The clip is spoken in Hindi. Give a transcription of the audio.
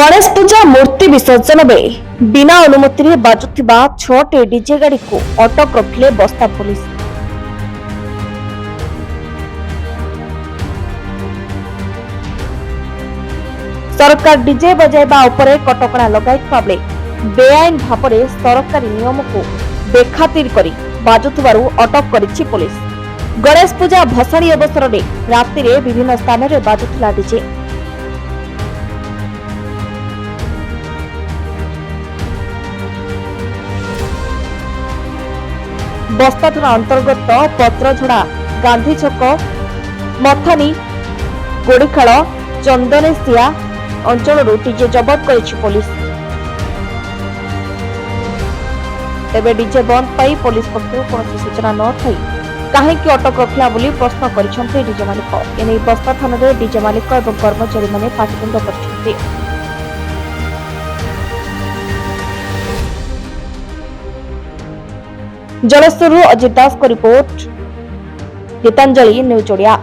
गणेश पूजा मूर्ति विसर्जन बेले बिना अनुमति बाजुथिबा 6टी डीजे गाड़ी को अटक रखिले बस्ता पुलिस। सरकार डीजे बजाइबा उपरे कटकणा लगाइथिबा बेले बेआईन भावरे सरकारी नियम को बेखातिर करी बाजुथिबारु अटक करिछि पुलिस। गणेश पूजा भसाणी अवसर में राति रे विभिन्न स्थान में बाजुथिला डीजे। बस्ता थाना अंतर्गत पत्रझड़ा, गांधी छक, मथानी, गोड़ीखाल, चंदनेसिया अंचल डीजे जबत करिछि पुलिस। तेबे डीजे बंद पाई पुलिस पक्षरु कौन सूचना न थई कहीं अटक रखला बोली प्रश्न करिसंते डीजे मालिक। एने बस्ता थाना रे डीजे मालिक एवं कर्मचारी माने पाटितुंड करछन्ते। जलस्वरू अजित दास को रिपोर्ट, गीतांजलि न्यूज ओडिया।